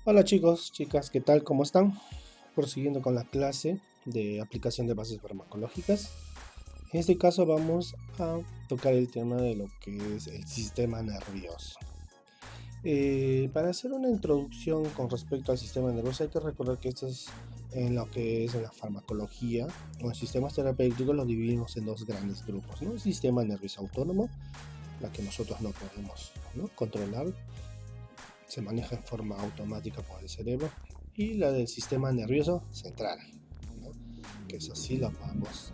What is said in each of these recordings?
Hola chicos, chicas, ¿qué tal? ¿Cómo están? Prosiguiendo con la clase de aplicación de bases farmacológicas. En este caso vamos a tocar el tema de lo que es el sistema nervioso. Para hacer una introducción con respecto al sistema nervioso hay que recordar que esto es en lo que es en la farmacología o en sistemas terapéuticos lo dividimos en dos grandes grupos, ¿no? El sistema nervioso autónomo, la que nosotros no podemos, ¿no?, controlar, se maneja en forma automática por el cerebro, y la del sistema nervioso central, ¿no?, que eso sí lo podemos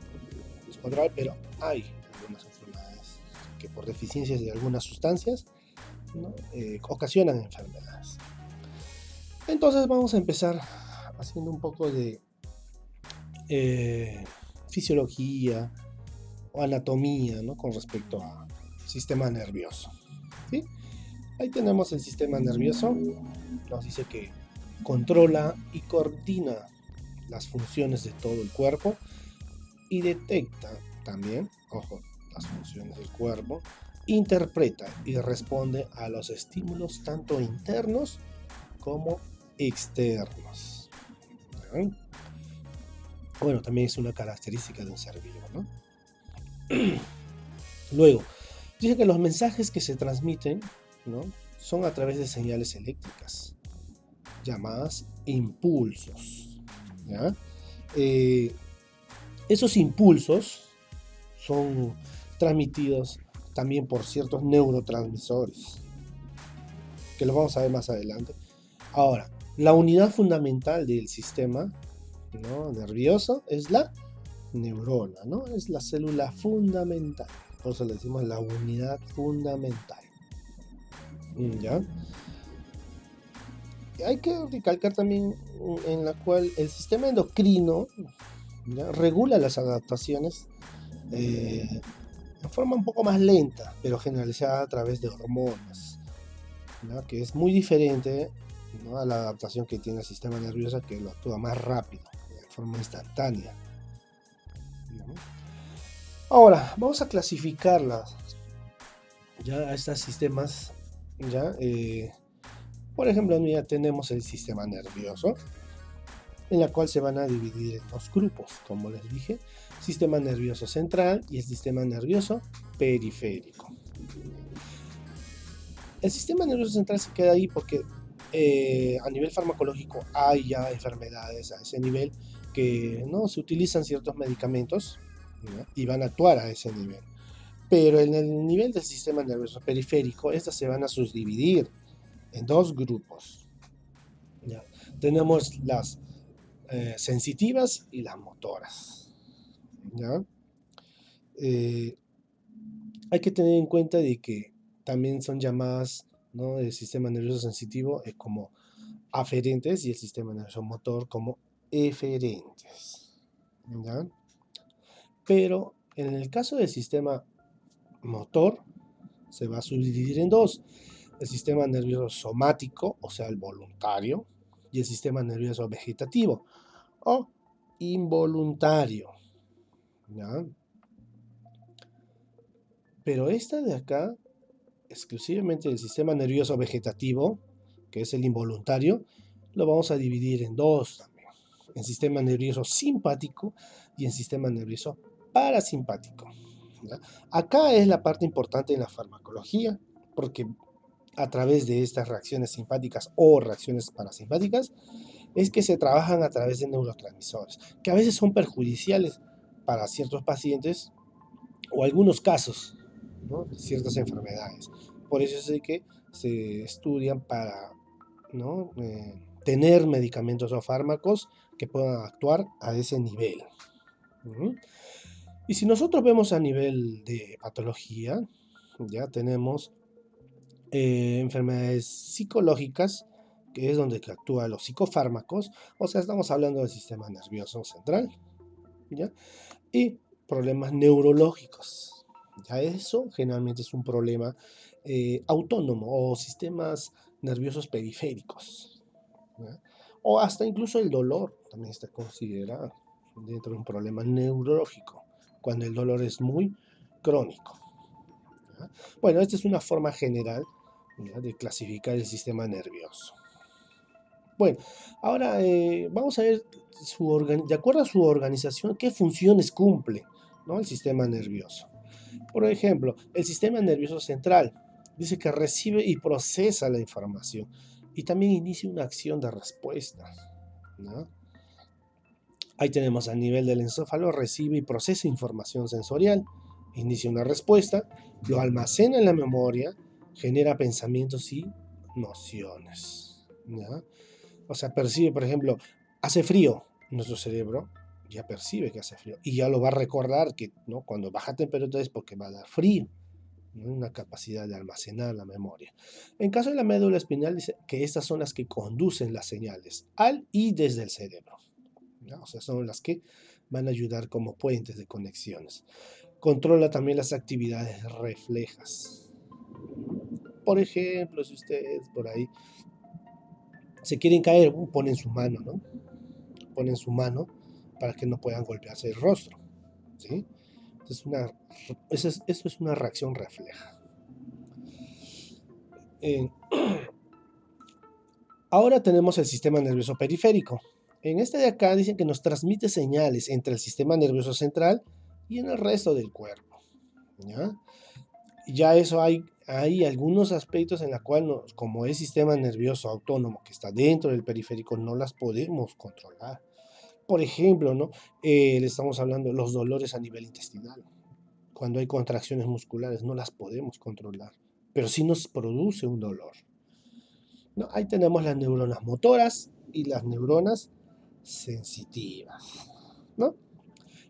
controlar, pero hay algunas enfermedades que por deficiencias de algunas sustancias, ¿no?, ocasionan enfermedades. Entonces vamos a empezar haciendo un poco de eh, fisiología o anatomía, ¿no?, con respecto al sistema nervioso. ¿Sí? Ahí tenemos el sistema nervioso, nos dice que controla y coordina las funciones de todo el cuerpo y detecta también, ojo, las funciones del cuerpo, interpreta y responde a los estímulos tanto internos como externos. ¿No? Bueno, también es una característica de un ser vivo, ¿no? Luego, dice que los mensajes que se transmiten, ¿no?, son a través de señales eléctricas, llamadas impulsos. ¿Ya? Eh, Esos impulsos son transmitidos también por ciertos neurotransmisores, que lo vamos a ver más adelante. Ahora, la unidad fundamental del sistema, ¿no?, nervioso es la neurona, ¿no? Es la célula fundamental. Por eso le decimos la unidad fundamental. ¿Ya? Hay que recalcar también en la cual el sistema endocrino, ¿ya?, regula las adaptaciones en forma un poco más lenta, pero generalizada a través de hormonas, ¿no?, que es muy diferente, ¿no?, a la adaptación que tiene el sistema nervioso, que lo actúa más rápido, de forma instantánea, ¿no? Ahora, vamos a clasificarlas ya a estos sistemas, ya. Por ejemplo, ya tenemos el sistema nervioso, en la cual se van a dividir en dos grupos, como les dije, sistema nervioso central y el sistema nervioso periférico. El sistema nervioso central se queda ahí porque a nivel farmacológico hay ya enfermedades a ese nivel que no se utilizan ciertos medicamentos, ¿no?, y van a actuar a ese nivel. Pero en el nivel del sistema nervioso periférico, estas se van a subdividir en dos grupos. ¿Ya? Tenemos las sensitivas y las motoras. ¿Ya? Eh, Hay que tener en cuenta de que también son llamadas, ¿no?, el sistema nervioso sensitivo como aferentes y el sistema nervioso motor como eferentes. ¿Ya? Pero en el caso del sistema motor se va a subdividir en dos: el sistema nervioso somático, o sea, el voluntario, y el sistema nervioso vegetativo o involuntario. ¿Ya? Pero esta de acá, exclusivamente el sistema nervioso vegetativo, que es el involuntario, lo vamos a dividir en dos también: en sistema nervioso simpático y en sistema nervioso parasimpático. ¿Ya? Acá es la parte importante en la farmacología, porque a través de estas reacciones simpáticas o reacciones parasimpáticas es que se trabajan a través de neurotransmisores, que a veces son perjudiciales para ciertos pacientes o algunos casos, ¿no?, de ciertas enfermedades. Por eso es de que se estudian para, ¿no?, tener medicamentos o fármacos que puedan actuar a ese nivel. ¿Mm? Y si nosotros vemos a nivel de patología, ya tenemos enfermedades psicológicas, que es donde actúan los psicofármacos, o sea, estamos hablando del sistema nervioso central, ¿ya? Y problemas neurológicos. Ya eso generalmente es un problema autónomo o sistemas nerviosos periféricos, ¿ya? O hasta incluso el dolor también está considerado dentro de un problema neurológico, cuando el dolor es muy crónico. ¿Ya? Bueno, esta es una forma general, ¿ya?, de clasificar el sistema nervioso. Bueno, ahora vamos a ver de acuerdo a su organización, qué funciones cumple, ¿no? El sistema nervioso. Por ejemplo, el sistema nervioso central dice que recibe y procesa la información y también inicia una acción de respuesta, ¿no? Ahí tenemos a nivel del encéfalo, recibe y procesa información sensorial, inicia una respuesta, lo almacena en la memoria, genera pensamientos y nociones, ¿ya? O sea, percibe, por ejemplo, hace frío, nuestro cerebro ya percibe que hace frío y ya lo va a recordar que, ¿no? Cuando baja temperatura es porque va a dar frío, ¿no? Una capacidad de almacenar la memoria. En caso de la médula espinal dice que estas son las que conducen las señales al y desde el cerebro, ¿no? O sea, son las que van a ayudar como puentes de conexiones. Controla también las actividades reflejas. Por ejemplo, si ustedes por ahí se quieren caer, ponen su mano, ¿no? Ponen su mano para que no puedan golpearse el rostro, ¿sí? Eso es una reacción refleja. Eh, Ahora tenemos el sistema nervioso periférico. En este de acá dicen que nos transmite señales entre el sistema nervioso central y en el resto del cuerpo, ¿ya? Ya eso hay algunos aspectos en los cuales, como es sistema nervioso autónomo que está dentro del periférico, no las podemos controlar. Por ejemplo, ¿no? Le estamos hablando de los dolores a nivel intestinal. Cuando hay contracciones musculares no las podemos controlar, pero sí nos produce un dolor, ¿no? Ahí tenemos las neuronas motoras y las neuronas sensitivas, ¿no?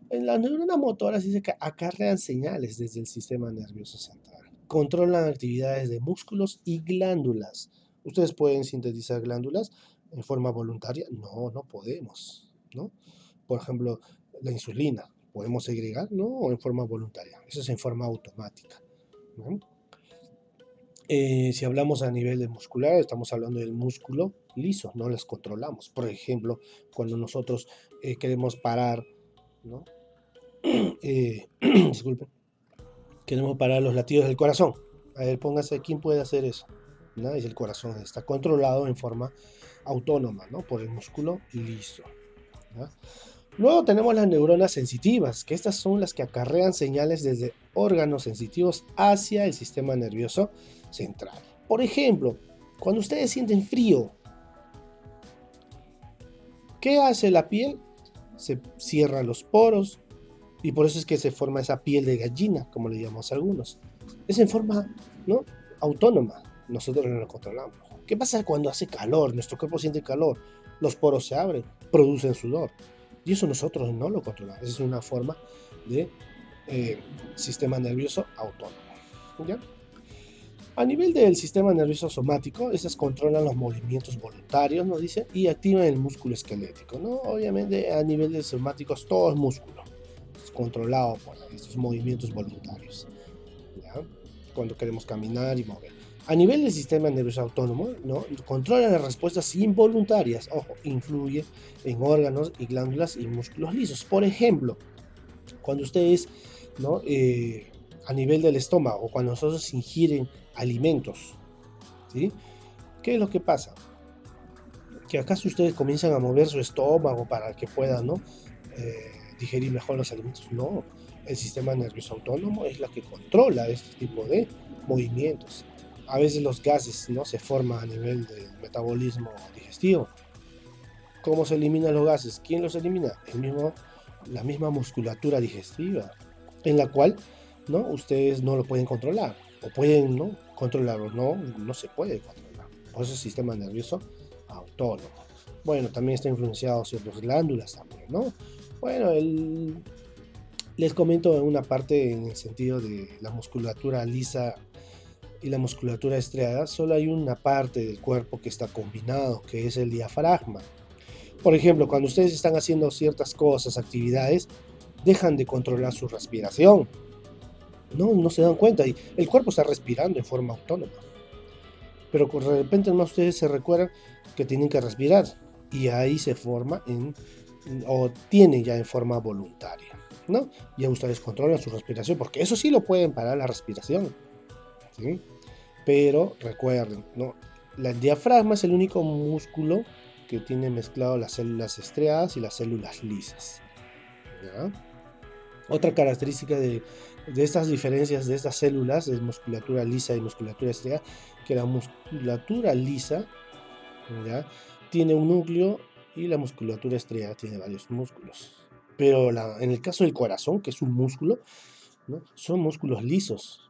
En las neuronas motoras dice que acarrean señales desde el sistema nervioso central. Controlan actividades de músculos y glándulas. ¿Ustedes pueden sintetizar glándulas en forma voluntaria? No, no podemos, ¿no? Por ejemplo, la insulina, podemos segregar, ¿no? O en forma voluntaria. Eso es en forma automática, ¿no? Si hablamos a nivel de muscular, estamos hablando del músculo liso, no las controlamos. Por ejemplo, cuando nosotros queremos parar, ¿no? Disculpen, queremos parar los latidos del corazón. A ver, póngase, ¿quién puede hacer eso? ¿No? Es el corazón, está controlado en forma autónoma, ¿no? Por el músculo liso, ¿no? Luego tenemos las neuronas sensitivas, que estas son las que acarrean señales desde órganos sensitivos hacia el sistema nervioso central. Por ejemplo, cuando ustedes sienten frío, ¿qué hace la piel? Se cierran los poros y por eso es que se forma esa piel de gallina, como le llamamos a algunos. Es en forma, ¿no? Autónoma, nosotros no lo controlamos. ¿Qué pasa cuando hace calor? Nuestro cuerpo siente calor, los poros se abren, producen sudor. Y eso nosotros no lo controlamos. Es una forma de sistema nervioso autónomo, ¿ya? A nivel del sistema nervioso somático, estas controlan los movimientos voluntarios, nos dice, y activan el músculo esquelético, ¿no? Obviamente a nivel de somáticos todo es músculo, es controlado por estos movimientos voluntarios, ¿ya? Cuando queremos caminar y mover. A nivel del sistema nervioso autónomo, ¿no? Controla las respuestas involuntarias, ojo, influye en órganos y glándulas y músculos lisos. Por ejemplo, cuando ustedes, ¿no? A nivel del estómago, cuando nosotros ingieren alimentos, ¿sí? ¿Qué es lo que pasa? Que acaso ustedes comienzan a mover su estómago para que puedan, ¿no? Digerir mejor los alimentos. No, el sistema nervioso autónomo es la que controla este tipo de movimientos. A veces los gases, ¿no? Se forman a nivel del metabolismo digestivo. ¿Cómo se eliminan los gases? ¿Quién los elimina? La misma musculatura digestiva, en la cual, ¿no? Ustedes no lo pueden controlar, o pueden, ¿no? Controlarlo, no se puede controlar. Por eso es el sistema nervioso autónomo. Bueno, también está influenciado ciertas glándulas también, ¿no? Bueno, les comento en una parte en el sentido de la musculatura lisa y la musculatura estriada, solo hay una parte del cuerpo que está combinado, que es el diafragma. Por ejemplo, cuando ustedes están haciendo ciertas cosas, actividades, dejan de controlar su respiración. No se dan cuenta y el cuerpo está respirando en forma autónoma. Pero de repente más ustedes se recuerdan que tienen que respirar y ahí se forma o tienen ya en forma voluntaria, ¿no? Ya ustedes controlan su respiración porque eso sí lo pueden parar la respiración, ¿sí? Pero recuerden, ¿no? El diafragma es el único músculo que tiene mezclado las células estriadas y las células lisas. ¿Ya? Otra característica de estas diferencias de estas células es musculatura lisa y musculatura estriada, que la musculatura lisa, ¿ya?, tiene un núcleo y la musculatura estriada tiene varios músculos. Pero en el caso del corazón, que es un músculo, ¿no?, son músculos lisos,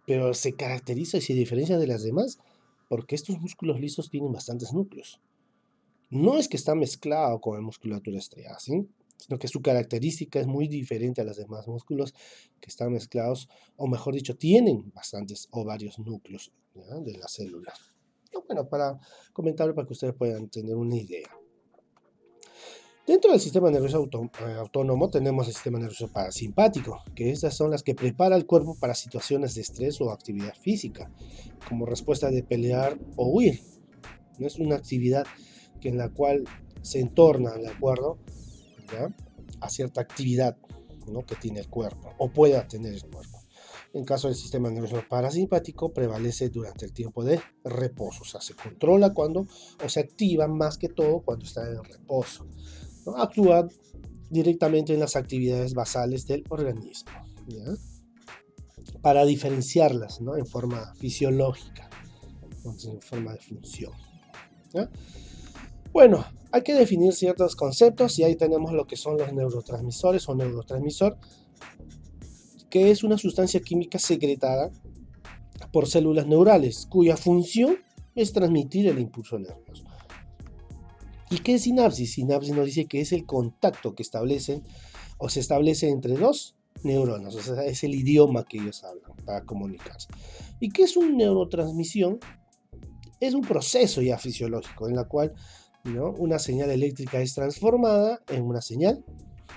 pero se caracteriza y se diferencia de las demás porque estos músculos lisos tienen bastantes núcleos. No es que está mezclado con la musculatura estriada, ¿sí?, sino que su característica es muy diferente a los demás músculos que están mezclados, o mejor dicho, tienen bastantes o varios núcleos, ¿ya?, de la célula. Bueno, para comentarlo para que ustedes puedan tener una idea. Dentro del sistema nervioso autónomo tenemos el sistema nervioso parasimpático, que estas son las que prepara el cuerpo para situaciones de estrés o actividad física, como respuesta de pelear o huir. No es una actividad en la cual se entorna, ¿de acuerdo?, ¿ya?, a cierta actividad, ¿no?, que tiene el cuerpo o pueda tener el cuerpo. En caso del sistema nervioso parasimpático, prevalece durante el tiempo de reposo, o sea, se controla cuando, o se activa más que todo cuando está en reposo, ¿no? Actúa directamente en las actividades basales del organismo, ¿ya?, para diferenciarlas, ¿no?, en forma fisiológica, en forma de función, ¿ya? Bueno, hay que definir ciertos conceptos y ahí tenemos lo que son los neurotransmisores o neurotransmisor, que es una sustancia química secretada por células neurales, cuya función es transmitir el impulso nervioso. ¿Y qué es sinapsis? Sinapsis nos dice que es el contacto que establecen o se establece entre dos neuronas, o sea, es el idioma que ellos hablan para comunicarse. ¿Y qué es una neurotransmisión? Es un proceso ya fisiológico en la cual, ¿no?, una señal eléctrica es transformada en una señal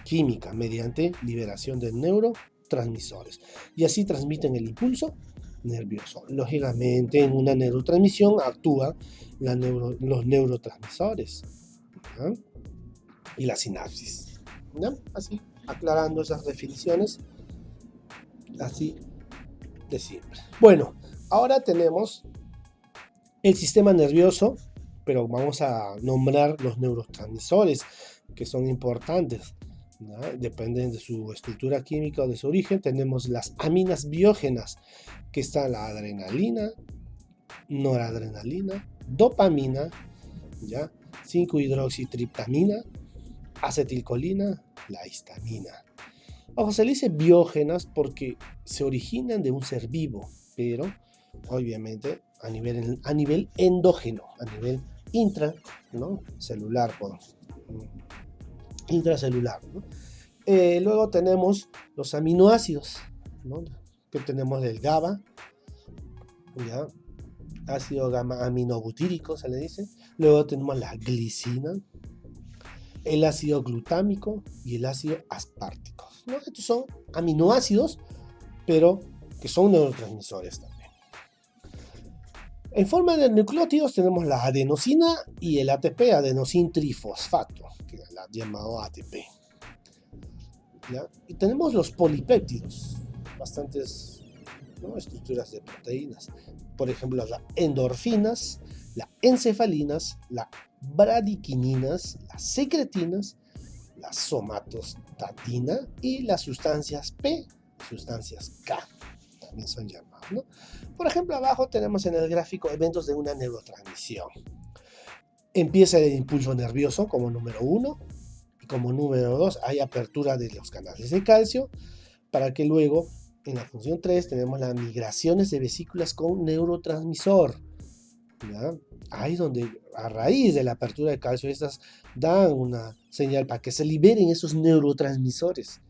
química mediante liberación de neurotransmisores y así transmiten el impulso nervioso. Lógicamente, en una neurotransmisión actúan los neurotransmisores, ¿no?, y la sinapsis, ¿no? Así, aclarando esas definiciones, así de simple. Bueno, ahora tenemos el sistema nervioso, pero vamos a nombrar los neurotransmisores que son importantes, ¿no? Dependen de su estructura química o de su origen. Tenemos las aminas biógenas, que está la adrenalina, noradrenalina, dopamina, ¿ya?, 5-hidroxitriptamina, acetilcolina, la histamina. Ojo, se le dice biógenas porque se originan de un ser vivo, pero obviamente a nivel endógeno, a nivel celular, intracelular, ¿no? Luego tenemos los aminoácidos, ¿no?, que tenemos del GABA, ¿ya?, ácido gamma aminobutírico se le dice. Luego tenemos la glicina, el ácido glutámico y el ácido aspartico, ¿no? Estos son aminoácidos, pero que son neurotransmisores también. En forma de nucleótidos tenemos la adenosina y el ATP, adenosín trifosfato, que es llamado ATP, ¿ya? Y tenemos los polipéptidos, bastantes, ¿no?, estructuras de proteínas. Por ejemplo, las endorfinas, las encefalinas, las bradiquininas, las secretinas, la somatostatina y las sustancias P, sustancias K, también son llamadas, ¿no? Por ejemplo, abajo tenemos en el gráfico eventos de una neurotransmisión. Empieza el impulso nervioso como número 1 y como número 2 hay apertura de los canales de calcio, para que luego en la función 3 tenemos las migraciones de vesículas con neurotransmisor, ¿ya? Ahí donde a raíz de la apertura de calcio estas dan una señal para que se liberen esos neurotransmisores,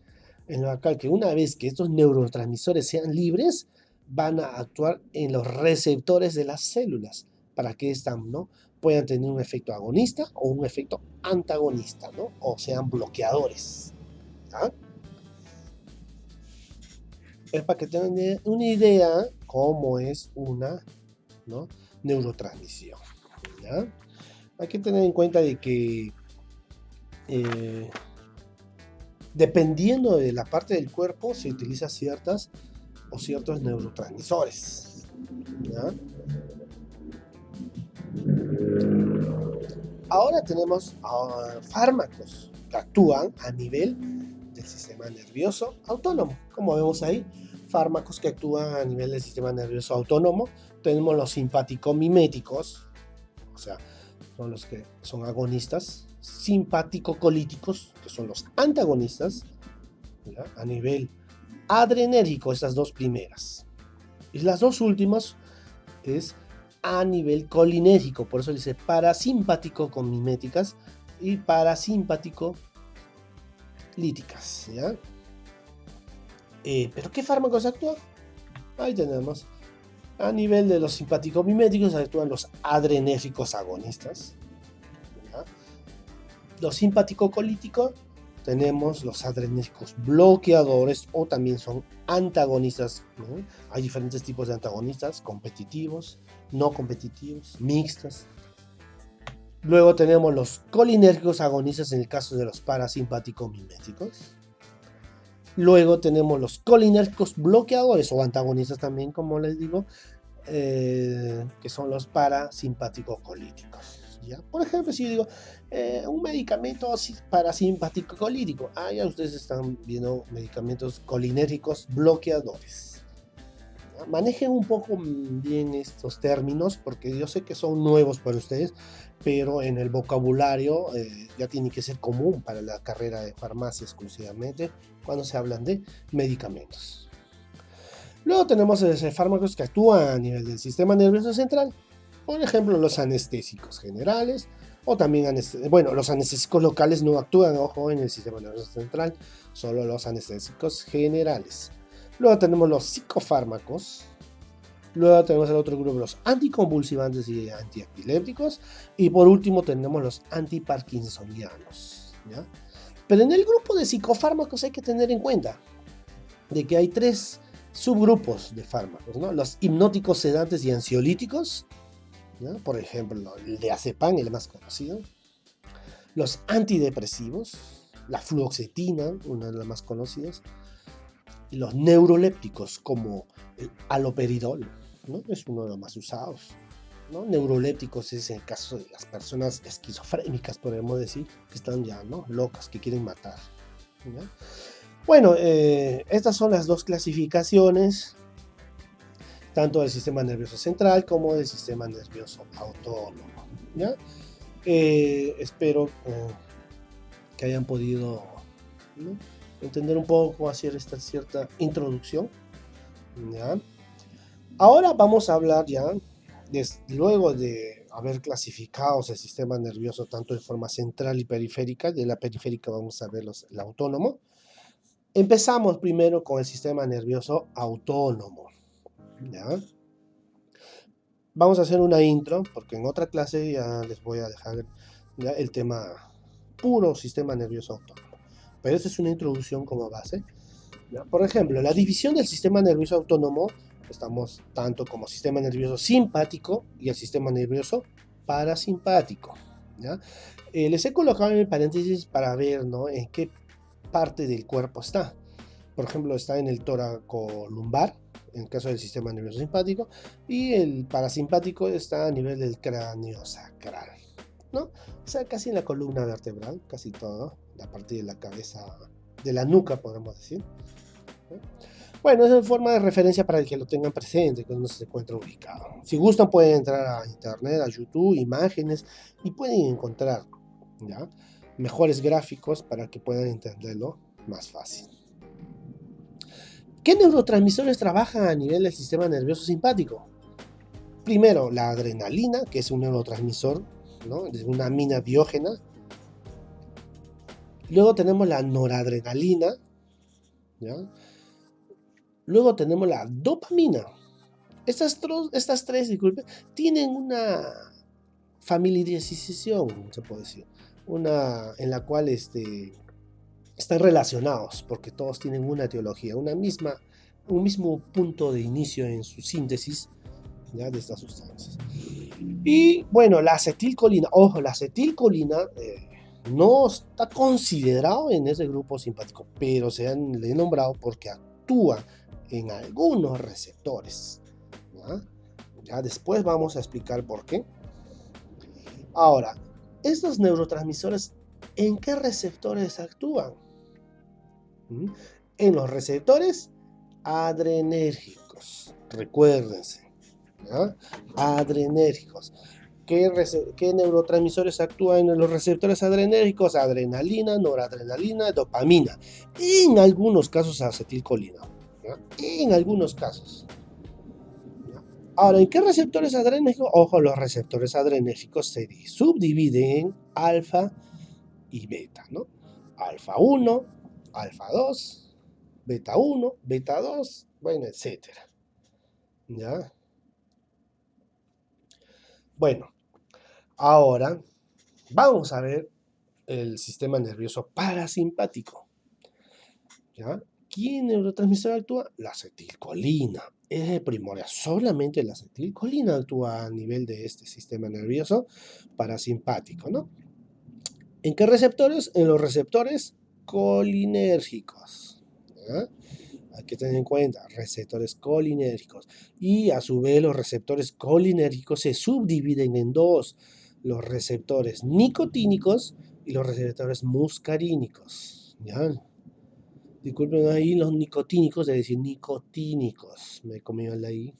en lo cual que una vez que estos neurotransmisores sean libres van a actuar en los receptores de las células para que estas, ¿no?, puedan tener un efecto agonista o un efecto antagonista, ¿no?, o sean bloqueadores, ¿ya? Es para que tengan una idea cómo es una, ¿no?, neurotransmisión, ¿ya? Hay que tener en cuenta de que dependiendo de la parte del cuerpo se utiliza ciertos neurotransmisores, ¿ya? Ahora tenemos fármacos que actúan a nivel del sistema nervioso autónomo. Como vemos ahí, fármacos que actúan a nivel del sistema nervioso autónomo. Tenemos los simpático-miméticos, o sea, son los que son agonistas, simpático-colíticos, que son los antagonistas, ¿ya? A nivel adrenérgico, estas dos primeras. Y las dos últimas es a nivel colinérgico, por eso dice parasimpático con miméticas y parasimpático líticas, ¿ya? ¿Pero qué fármacos actúan? Ahí tenemos. A nivel de los simpáticos miméticos actúan los adrenérgicos agonistas, ¿ya? Los simpático colíticos tenemos los adrenérgicos bloqueadores o también son antagonistas, ¿no? Hay diferentes tipos de antagonistas, competitivos, no competitivos, mixtas. Luego tenemos los colinérgicos agonistas en el caso de los parasimpático miméticos. Luego tenemos los colinérgicos bloqueadores o antagonistas también, como les digo, que son los parasimpático colíticos. ¿Ya? Por ejemplo, si yo digo un medicamento parasimpático colítico, ya ustedes están viendo medicamentos colinérgicos bloqueadores. ¿Ya? Manejen un poco bien estos términos porque yo sé que son nuevos para ustedes, pero en el vocabulario ya tiene que ser común para la carrera de farmacia exclusivamente cuando se hablan de medicamentos. Luego tenemos fármacos que actúan a nivel del sistema nervioso central. Por ejemplo, los anestésicos generales o también, los anestésicos locales no actúan, ojo, en el sistema nervioso central, solo los anestésicos generales. Luego tenemos los psicofármacos. Luego tenemos el otro grupo, los anticonvulsivantes y antiepilépticos. Y por último tenemos los antiparkinsonianos, ¿ya? Pero en el grupo de psicofármacos hay que tener en cuenta de que hay tres subgrupos de fármacos, ¿no? Los hipnóticos, sedantes y ansiolíticos, ¿no? Por ejemplo, el diazepam, el más conocido. Los antidepresivos, la fluoxetina, una de las más conocidas. Y los neurolépticos, como el haloperidol, ¿no? Es uno de los más usados, ¿no? Neurolépticos es el caso de las personas esquizofrénicas, podemos decir, que están ya, ¿no?, locas, que quieren matar, ¿ya? Bueno, estas son las dos clasificaciones, tanto del sistema nervioso central como del sistema nervioso autónomo, ¿ya? Espero que hayan podido, ¿no?, entender un poco, hacer esta cierta introducción, ¿ya? Ahora vamos a hablar ya, luego de haber clasificado el sistema nervioso tanto de forma central y periférica. De la periférica vamos a ver el autónomo. Empezamos primero con el sistema nervioso autónomo, ¿ya? Vamos a hacer una intro, porque en otra clase ya les voy a dejar ya el tema puro sistema nervioso autónomo. Pero esta es una introducción como base, ¿ya? Por ejemplo, la división del sistema nervioso autónomo, estamos tanto como sistema nervioso simpático y el sistema nervioso parasimpático, ¿ya? Les he colocado en el paréntesis para ver, ¿no?, en qué parte del cuerpo está. Por ejemplo, está en el tóraco lumbar, en el caso del sistema nervioso simpático, y el parasimpático está a nivel del cráneo sacral, ¿no? O sea, casi en la columna vertebral, casi todo, la parte de la cabeza, de la nuca, podemos decir, ¿no? Bueno, es en forma de referencia para el que lo tengan presente, que no se encuentra ubicado. Si gustan pueden entrar a internet, a YouTube, imágenes, y pueden encontrar, ¿ya?, mejores gráficos para que puedan entenderlo más fácil. ¿Qué neurotransmisores trabajan a nivel del sistema nervioso simpático? Primero, la adrenalina, que es un neurotransmisor, ¿no?, es una amina biógena. Luego tenemos la noradrenalina, ¿ya? Luego tenemos la dopamina. Estas tres, disculpe, tienen una familiarización, se puede decir, una en la cual están relacionados, porque todos tienen una etiología, un mismo punto de inicio en su síntesis, ¿ya?, de estas sustancias. Y bueno, la acetilcolina, ojo, la acetilcolina no está considerado en ese grupo simpático, pero le he nombrado porque actúa en algunos receptores, ¿ya? Ya después vamos a explicar por qué. Ahora, estos neurotransmisores, ¿en qué receptores actúan? En los receptores adrenérgicos. Recuérdense, ¿ya? Adrenérgicos. ¿Qué neurotransmisores actúan en los receptores adrenérgicos? Adrenalina, noradrenalina, dopamina. En algunos casos acetilcolina. ¿Ya? En algunos casos. ¿Ya? Ahora, ¿en qué receptores adrenérgicos? Ojo, los receptores adrenérgicos se subdividen en alfa y beta, ¿no? Alfa 1, alfa 2, beta 1, beta 2, bueno, etcétera. ¿Ya? Bueno, ahora vamos a ver el sistema nervioso parasimpático. ¿Ya? ¿Qué neurotransmisor actúa? La acetilcolina. Es primordial. Solamente la acetilcolina actúa a nivel de este sistema nervioso parasimpático, ¿no? ¿En qué receptores? En los receptores colinérgicos. ¿Ya? Hay que tener en cuenta, receptores colinérgicos. Y a su vez los receptores colinérgicos se subdividen en dos, los receptores nicotínicos y los receptores muscarínicos. ¿Ya? Disculpen ahí los nicotínicos, es decir, nicotínicos. Me he comido la I.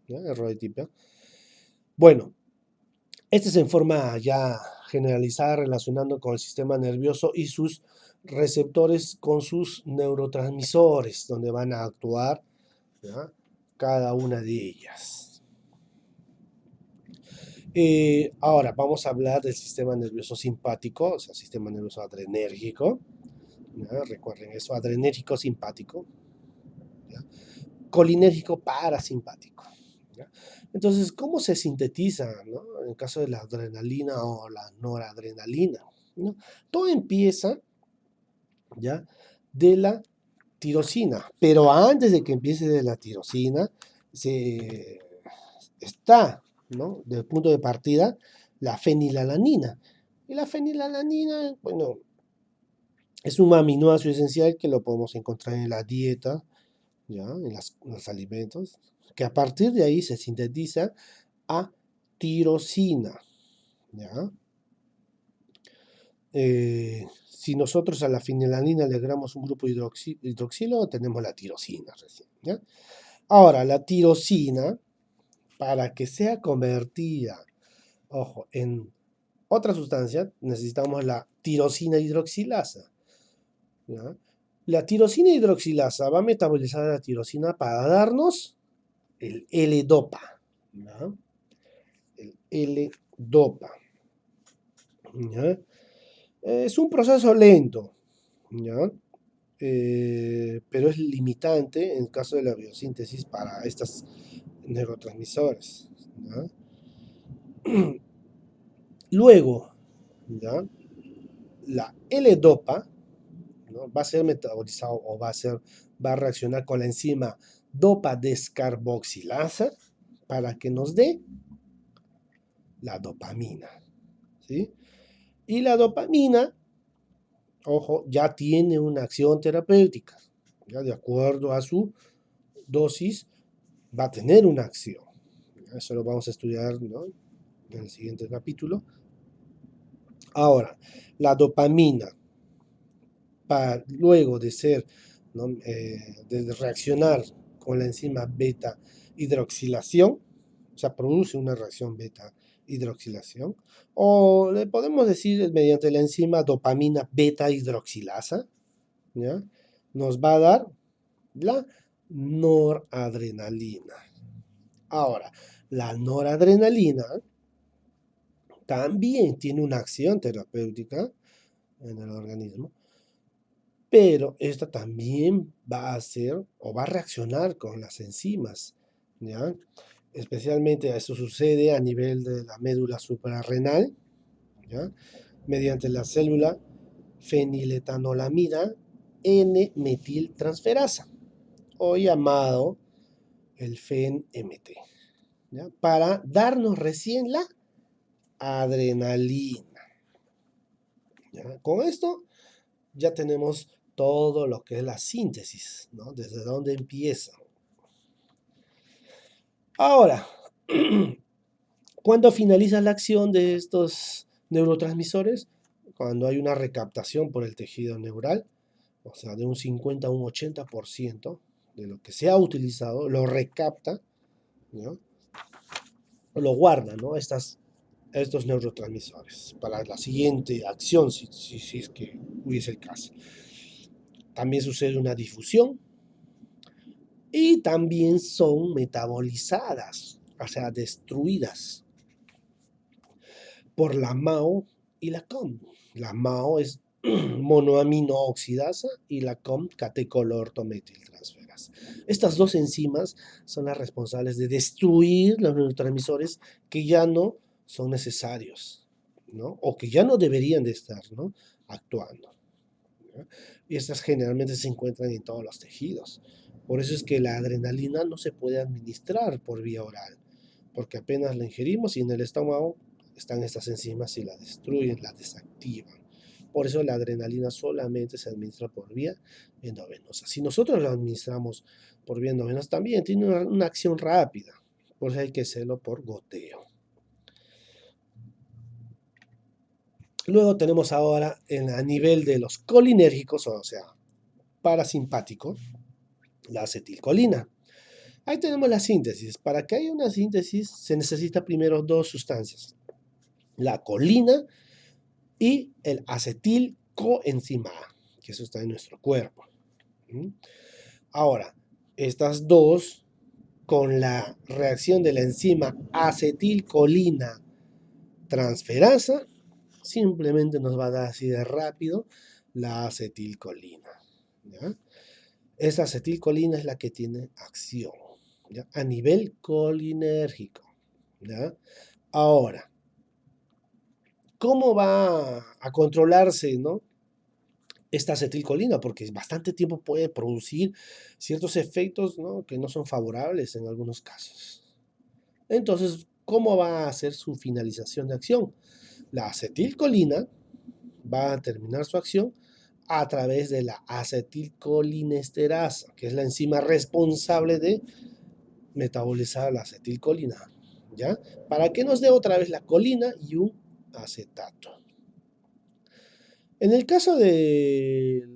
¿Ya? Error de tipo. Bueno, este es en forma ya generalizada relacionando con el sistema nervioso y sus receptores con sus neurotransmisores, donde van a actuar, ¿ya? Cada una de ellas. Ahora vamos a hablar del sistema nervioso simpático, o sea, sistema nervioso adrenérgico. ¿Ya? Recuerden eso, adrenérgico simpático. ¿Ya? Colinérgico parasimpático. ¿Ya? Entonces, ¿cómo se sintetiza, ¿no? En el caso de la adrenalina o la noradrenalina, ¿no? Todo empieza, ¿ya? De la tirosina, pero antes de que empiece de la tirosina, se está, ¿no? Del punto de partida, la fenilalanina. Y la fenilalanina, bueno, es un aminoácido esencial que lo podemos encontrar en la dieta, ¿ya? En los alimentos, que a partir de ahí se sintetiza a tirosina, ¿ya? Si nosotros a la fenilalanina le agregamos un grupo hidroxilo, tenemos la tirosina recién, ¿ya? Ahora, la tirosina, para que sea convertida, ojo, en otra sustancia, necesitamos la tirosina hidroxilasa, ¿ya? La tirosina hidroxilasa va a metabolizar la tirosina para darnos el L-dopa, ¿ya? El L-dopa, ¿ya? Es un proceso lento, ¿ya? Pero es limitante en el caso de la biosíntesis para estos neurotransmisores, ¿ya? Luego, ¿ya? La L-dopa, ¿no? Va a ser metabolizado o va a reaccionar con la enzima dopa descarboxilasa para que nos dé la dopamina, ¿sí? Y la dopamina, ojo, ya tiene una acción terapéutica, ¿ya? De acuerdo a su dosis, va a tener una acción. Eso lo vamos a estudiar, ¿no? En el siguiente capítulo. Ahora, la dopamina, luego de ser, ¿no? De reaccionar con la enzima beta hidroxilación, o sea, produce una reacción beta hidroxilación, o le podemos decir mediante la enzima dopamina beta hidroxilasa, ¿ya? Nos va a dar la noradrenalina. Ahora, la noradrenalina también tiene una acción terapéutica en el organismo, pero esta también va a hacer o va a reaccionar con las enzimas, ¿ya? Especialmente eso sucede a nivel de la médula suprarrenal, ¿ya? Mediante la célula feniletanolamida N-metiltransferasa, o llamado el FEN-MT, ¿ya? Para darnos recién la adrenalina, ¿ya? Con esto ya tenemos todo lo que es la síntesis, ¿no? Desde dónde empieza. Ahora, ¿cuándo finaliza la acción de estos Neurotransmisores, cuando hay una recaptación por el tejido neural, o sea, de un 50 a un 80% de lo que se ha utilizado, lo recapta, ¿no? Lo guarda, ¿no? Estos neurotransmisores para la siguiente acción, si es que hubiese el caso. También sucede una difusión y también son metabolizadas, o sea, destruidas por la MAO y la COM. La MAO es monoaminooxidasa y la COM catecolortometiltransferasa. Estas dos enzimas son las responsables de destruir los neurotransmisores que ya no son necesarios, ¿no? O que ya no deberían de estar, ¿no? Actuando, ¿no? Y estas generalmente se encuentran en todos los tejidos. Por eso es que la adrenalina no se puede administrar por vía oral, porque apenas la ingerimos y en el estómago están estas enzimas y la destruyen, la desactivan. Por eso la adrenalina solamente se administra por vía endovenosa. Si nosotros la administramos por vía endovenosa, también tiene una acción rápida. Por eso hay que hacerlo por goteo. Luego tenemos ahora a nivel de los colinérgicos, o sea, parasimpáticos, la acetilcolina. Ahí tenemos la síntesis. Para que haya una síntesis se necesita primero dos sustancias, la colina y el acetilcoenzima A, que eso está en nuestro cuerpo. Ahora, estas dos, con la reacción de la enzima acetilcolina transferasa, simplemente nos va a dar así de rápido la acetilcolina, ¿ya? Esa acetilcolina es la que tiene acción, ¿ya? A nivel colinérgico, ¿ya? Ahora, ¿cómo va a controlarse, ¿no? Esta acetilcolina? Porque bastante tiempo puede producir ciertos efectos, ¿no? Que no son favorables en algunos casos. Entonces, ¿cómo va a ser su finalización de acción? La acetilcolina va a terminar su acción a través de la acetilcolinesterasa, que es la enzima responsable de metabolizar la acetilcolina, ¿ya? Para que nos dé otra vez la colina y un acetato. En el caso de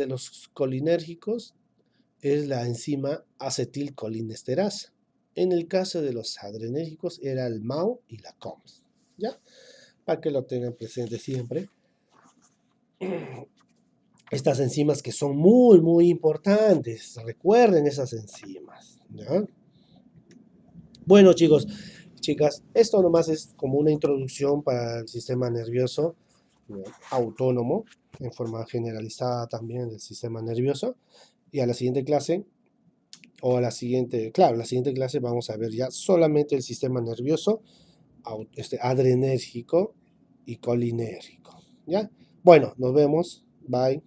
los colinérgicos, es la enzima acetilcolinesterasa. En el caso de los adrenérgicos, era el MAO y la COMS, ¿ya? Para que lo tengan presente siempre. Estas enzimas que son muy, muy importantes. Recuerden esas enzimas, ¿ya? Bueno, chicos, chicas, esto nomás es como una introducción para el sistema nervioso, ¿no? Autónomo, en forma generalizada también del sistema nervioso. Y a la siguiente clase, o a la siguiente, claro, la siguiente clase vamos a ver ya solamente el sistema nervioso adrenérgico y colinérgico, ¿ya? Bueno, nos vemos. Bye.